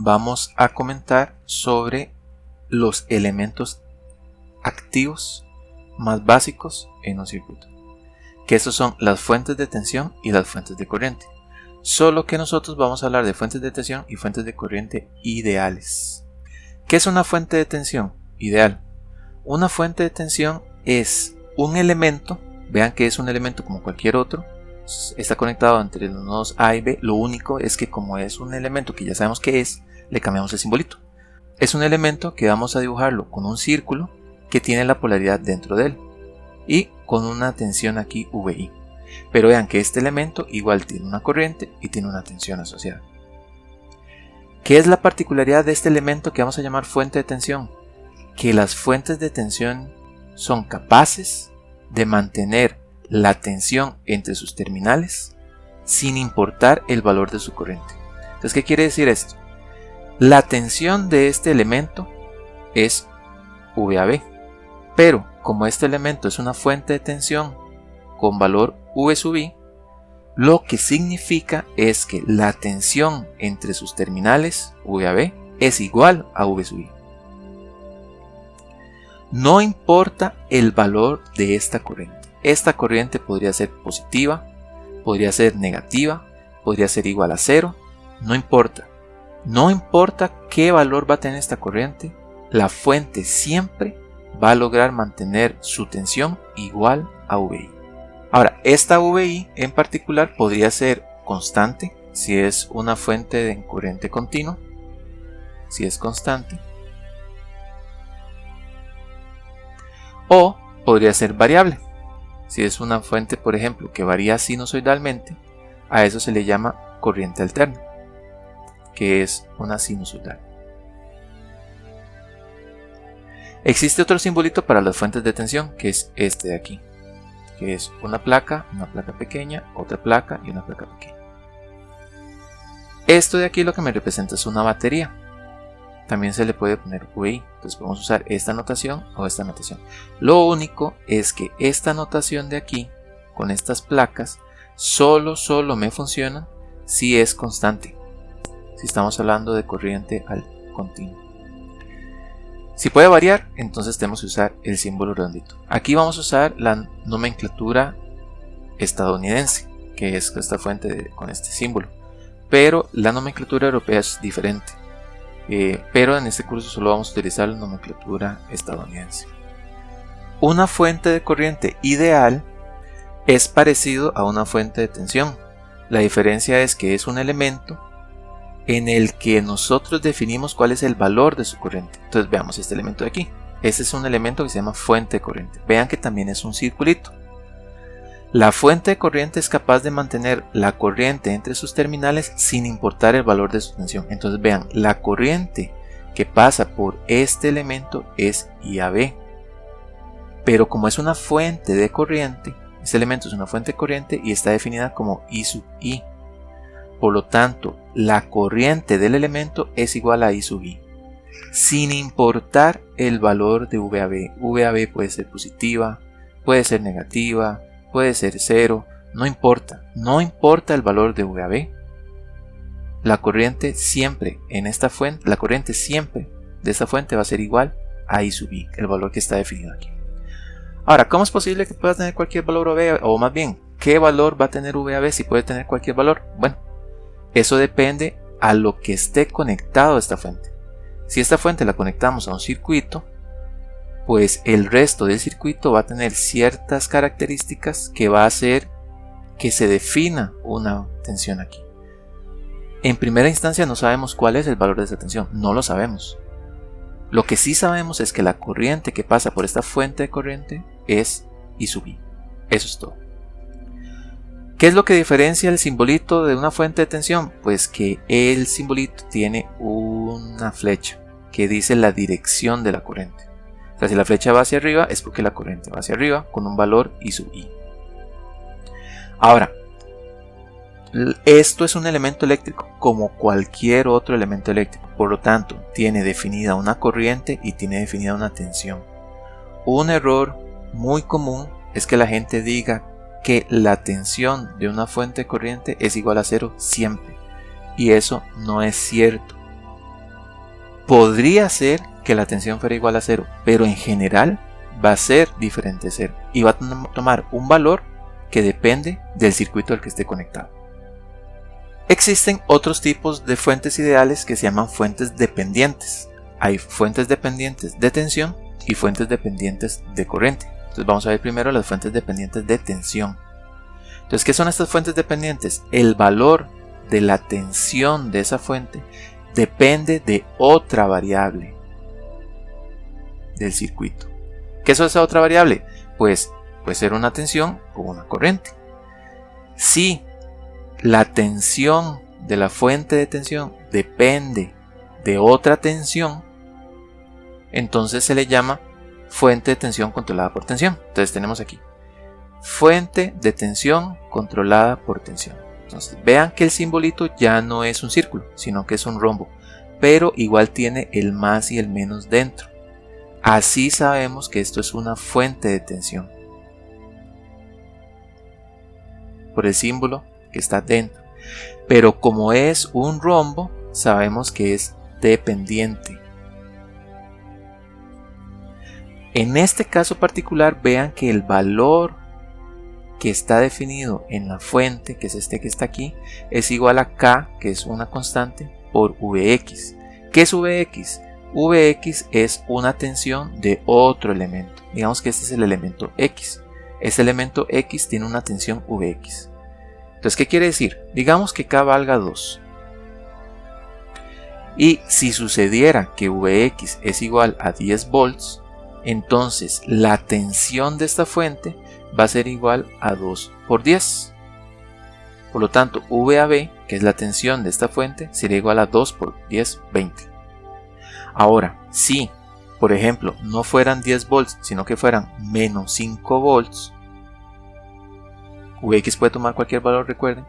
vamos a comentar sobre los elementos activos más básicos en un circuito, que estos son las fuentes de tensión y las fuentes de corriente. Solo que nosotros vamos a hablar de fuentes de tensión y fuentes de corriente ideales. ¿Qué es una fuente de tensión ideal? Una fuente de tensión es un elemento, vean que es un elemento como cualquier otro, está conectado entre los nodos A y B. Lo único es que como es un elemento que ya sabemos qué es, le cambiamos el simbolito. Es un elemento que vamos a dibujarlo con un círculo que tiene la polaridad dentro de él y con una tensión aquí VI. Pero vean que este elemento igual tiene una corriente y tiene una tensión asociada. ¿Qué es la particularidad de este elemento que vamos a llamar fuente de tensión? Que las fuentes de tensión son capaces de mantener la tensión entre sus terminales sin importar el valor de su corriente. Entonces, ¿qué quiere decir esto? La tensión de este elemento es VAB, pero como este elemento es una fuente de tensión con valor V sub I, lo que significa es que la tensión entre sus terminales VAB es igual a V sub I. No importa el valor de esta corriente. Esta corriente podría ser positiva, podría ser negativa, podría ser igual a 0, no importa. No importa qué valor va a tener esta corriente, la fuente siempre va a lograr mantener su tensión igual a VI. Ahora, esta VI en particular podría ser constante si es una fuente de corriente continua, si es constante, o podría ser variable. Si es una fuente, por ejemplo, que varía sinusoidalmente, a eso se le llama corriente alterna, que es una sinusoidal. Existe otro simbolito para las fuentes de tensión, que es este de aquí, que es una placa pequeña, otra placa y una placa pequeña. Esto de aquí lo que me representa es una batería. También se le puede poner VI, entonces podemos usar esta notación o esta notación. Lo único es que esta notación de aquí, con estas placas, solo me funcionan si es constante, si estamos hablando de corriente continua. Si puede variar, entonces tenemos que usar el símbolo redondito. Aquí vamos a usar la nomenclatura estadounidense, que es esta fuente con este símbolo, pero la nomenclatura europea es diferente. Pero en este curso solo vamos a utilizar la nomenclatura estadounidense. Una fuente de corriente ideal es parecido a una fuente de tensión. La diferencia es que es un elemento en el que nosotros definimos cuál es el valor de su corriente. Entonces veamos este elemento de aquí. Este es un elemento que se llama fuente de corriente. Vean que también es un circulito. La fuente de corriente es capaz de mantener la corriente entre sus terminales sin importar el valor de su tensión. Entonces vean, la corriente que pasa por este elemento es IAB. Pero como es una fuente de corriente, este elemento es una fuente de corriente y está definida como I sub I. Por lo tanto, la corriente del elemento es igual a I sub I, sin importar el valor de VAB. VAB puede ser positiva, puede ser negativa, puede ser 0, no importa el valor de VAB. La corriente siempre en esta fuente, la corriente siempre de esta fuente va a ser igual a I sub I, el valor que está definido aquí. Ahora, ¿cómo es posible que pueda tener cualquier valor VAB? O más bien, ¿qué valor va a tener VAB si puede tener cualquier valor? Bueno, eso depende a lo que esté conectado a esta fuente. Si esta fuente la conectamos a un circuito, pues el resto del circuito va a tener ciertas características que va a hacer que se defina una tensión aquí. En primera instancia no sabemos cuál es el valor de esa tensión, no lo sabemos. Lo que sí sabemos es que la corriente que pasa por esta fuente de corriente es I sub I. Eso es todo. ¿Qué es lo que diferencia el simbolito de una fuente de tensión? Pues que el simbolito tiene una flecha que dice la dirección de la corriente. O sea, si la flecha va hacia arriba es porque la corriente va hacia arriba con un valor I sub I. Ahora, esto es un elemento eléctrico como cualquier otro elemento eléctrico. Por lo tanto, tiene definida una corriente y tiene definida una tensión. Un error muy común es que la gente diga que la tensión de una fuente de corriente es igual a 0 siempre. Y eso no es cierto. podría ser que la tensión fuera igual a 0, pero en general va a ser diferente de 0 y va a tomar un valor que depende del circuito al que esté conectado. Existen otros tipos de fuentes ideales que se llaman fuentes dependientes. Hay fuentes dependientes de tensión y fuentes dependientes de corriente. Entonces vamos a ver primero las fuentes dependientes de tensión. Entonces, ¿qué son estas fuentes dependientes? El valor de la tensión de esa fuente depende de otra variable del circuito. ¿Qué es esa otra variable? Pues puede ser una tensión o una corriente. Si la tensión de la fuente de tensión depende de otra tensión, entonces se le llama fuente de tensión controlada por tensión. Entonces tenemos aquí fuente de tensión controlada por tensión. Entonces vean que el simbolito ya no es un círculo, sino que es un rombo, pero igual tiene el más y el menos dentro. Así sabemos que esto es una fuente de tensión, por el símbolo que está dentro. Pero como es un rombo, sabemos que es dependiente. En este caso particular, vean que el valor que está definido en la fuente, que es este que está aquí, es igual a K, que es una constante, por Vx. ¿Qué es Vx? Vx es una tensión de otro elemento. Digamos que este es el elemento X. Este elemento X tiene una tensión Vx. Entonces, ¿qué quiere decir? Digamos que K valga 2. Y si sucediera que Vx es igual a 10 volts, entonces la tensión de esta fuente va a ser igual a 2 por 10. Por lo tanto, VAB, que es la tensión de esta fuente, sería igual a 2 por 10, 20. Ahora, si, por ejemplo, no fueran 10 volts, sino que fueran menos 5 volts, Vx puede tomar cualquier valor, recuerden.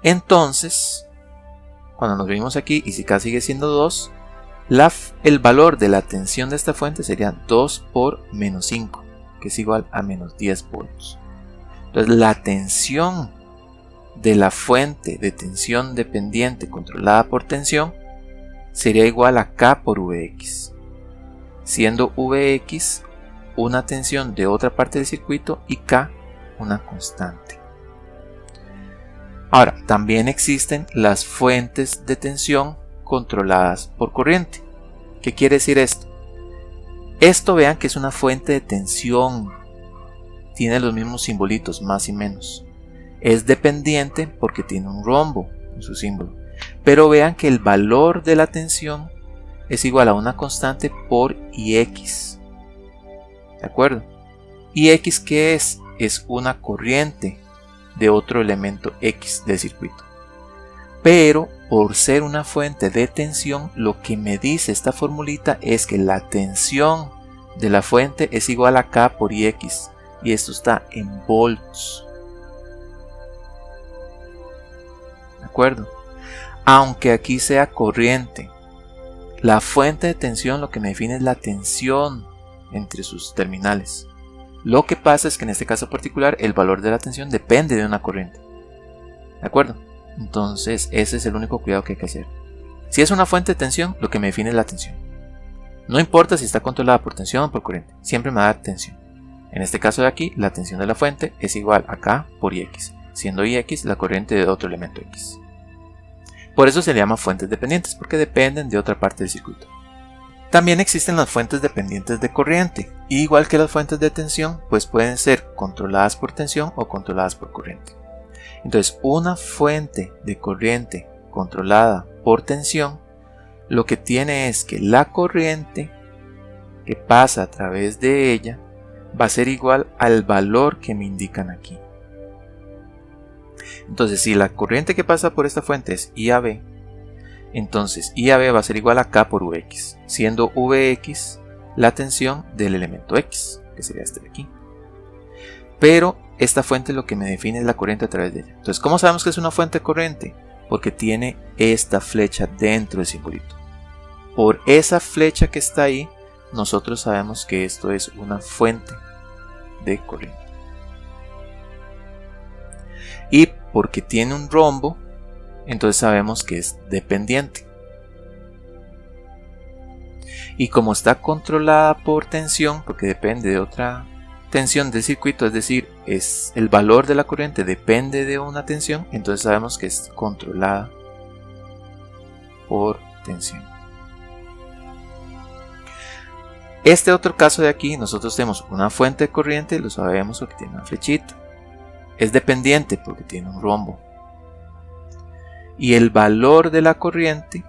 Entonces, cuando nos venimos aquí y si K sigue siendo 2, el valor de la tensión de esta fuente sería 2 por menos 5, que es igual a menos 10 volts. Entonces, la tensión de la fuente de tensión dependiente controlada por tensión sería igual a K por Vx, siendo Vx una tensión de otra parte del circuito y K una constante. Ahora, también existen las fuentes de tensión controladas por corriente. ¿Qué quiere decir esto? Esto vean que es una fuente de tensión. Tiene los mismos simbolitos, más y menos. Es dependiente porque tiene un rombo en su símbolo. Pero vean que el valor de la tensión es igual a una constante por Ix. ¿De acuerdo? ¿Ix qué es? Es una corriente de otro elemento X del circuito. Pero por ser una fuente de tensión, lo que me dice esta formulita es que la tensión de la fuente es igual a K por Ix. Y esto está en volts. ¿De acuerdo? Aunque aquí sea corriente, la fuente de tensión lo que me define es la tensión entre sus terminales. Lo que pasa es que en este caso particular el valor de la tensión depende de una corriente. ¿De acuerdo? Entonces ese es el único cuidado que hay que hacer. Si es una fuente de tensión, lo que me define es la tensión. No importa si está controlada por tensión o por corriente, siempre me da tensión. En este caso de aquí, la tensión de la fuente es igual a K por Ix, siendo Ix la corriente de otro elemento X. Por eso se le llama fuentes dependientes, porque dependen de otra parte del circuito. También existen las fuentes dependientes de corriente, y igual que las fuentes de tensión, pues pueden ser controladas por tensión o controladas por corriente. Entonces, una fuente de corriente controlada por tensión, lo que tiene es que la corriente que pasa a través de ella va a ser igual al valor que me indican aquí. Entonces, si la corriente que pasa por esta fuente es IAB, entonces IAB va a ser igual a K por Vx, siendo Vx la tensión del elemento X, que sería este de aquí. Pero esta fuente lo que me define es la corriente a través de ella. Entonces, ¿cómo sabemos que es una fuente de corriente? Porque tiene esta flecha dentro del simbolito. Por esa flecha que está ahí, nosotros sabemos que esto es una fuente de corriente. Y porque tiene un rombo, entonces sabemos que es dependiente. Y como está controlada por tensión, porque depende de otra tensión del circuito, es decir, el valor de la corriente depende de una tensión, entonces sabemos que es controlada por tensión. Este otro caso de aquí, nosotros tenemos una fuente de corriente, lo sabemos porque tiene una flechita. Es dependiente porque tiene un rombo. Y el valor de la corriente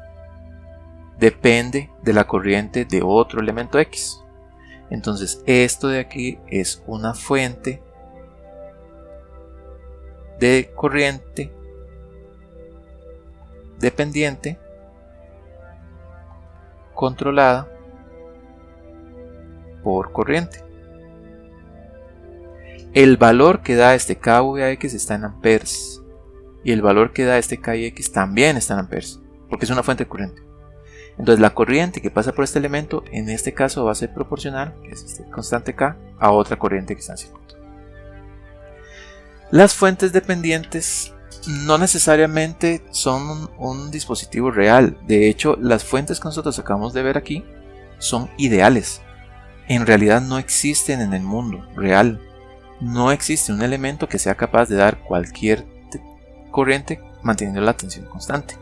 depende de la corriente de otro elemento X. Entonces esto de aquí es una fuente de corriente dependiente controlada por corriente. El valor que da este kVAx está en amperes y el valor que da este kIx también está en amperes porque es una fuente de corriente. Entonces la corriente que pasa por este elemento en este caso va a ser proporcional, que es este constante K, a otra corriente que está en circuito. Las fuentes dependientes no necesariamente son un dispositivo real. De hecho, las fuentes que nosotros acabamos de ver aquí son ideales. En realidad no existen en el mundo real. No existe un elemento que sea capaz de dar cualquier corriente manteniendo la tensión constante.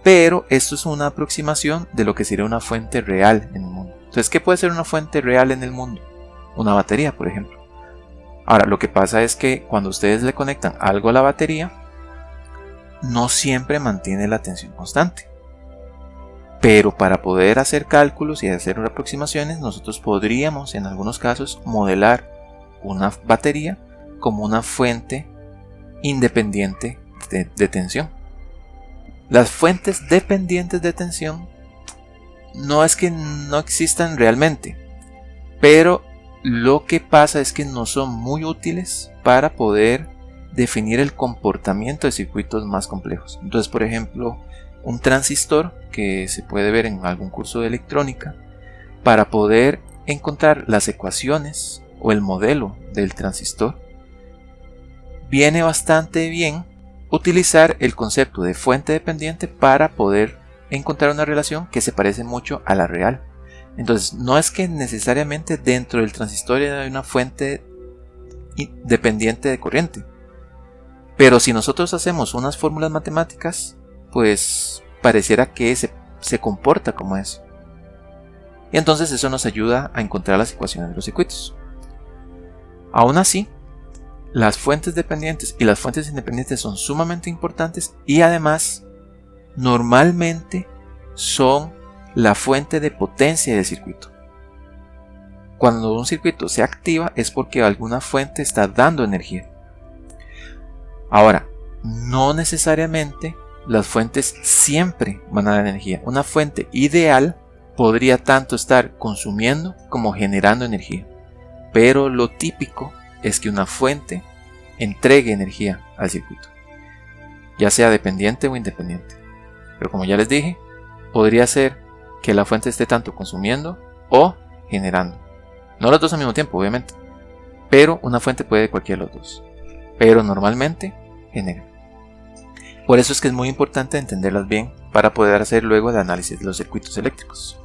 Pero esto es una aproximación de lo que sería una fuente real en el mundo. Entonces, ¿qué puede ser una fuente real en el mundo? Una batería, por ejemplo. Ahora, lo que pasa es que cuando ustedes le conectan algo a la batería, no siempre mantiene la tensión constante. Pero para poder hacer cálculos y hacer aproximaciones, nosotros podríamos en algunos casos modelar una batería como una fuente independiente de tensión. Las fuentes dependientes de tensión no es que no existan realmente, pero lo que pasa es que no son muy útiles para poder definir el comportamiento de circuitos más complejos. Entonces, por ejemplo, un transistor que se puede ver en algún curso de electrónica, para poder encontrar las ecuaciones o el modelo del transistor, viene bastante bien utilizar el concepto de fuente dependiente para poder encontrar una relación que se parece mucho a la real. Entonces, no es que necesariamente dentro del transistor hay una fuente dependiente de corriente, pero si nosotros hacemos unas fórmulas matemáticas, pues pareciera que se comporta como eso. Y entonces eso nos ayuda a encontrar las ecuaciones de los circuitos. Aún así, las fuentes dependientes y las fuentes independientes son sumamente importantes y además normalmente son la fuente de potencia del circuito. Cuando un circuito se activa es porque alguna fuente está dando energía. Ahora, no necesariamente las fuentes siempre van a dar energía. Una fuente ideal podría tanto estar consumiendo como generando energía, pero lo típico es que una fuente entregue energía al circuito, ya sea dependiente o independiente. Pero como ya les dije, podría ser que la fuente esté tanto consumiendo o generando. No los dos al mismo tiempo, obviamente, pero una fuente puede de cualquiera de los dos. Pero normalmente genera. Por eso es que es muy importante entenderlas bien para poder hacer luego el análisis de los circuitos eléctricos.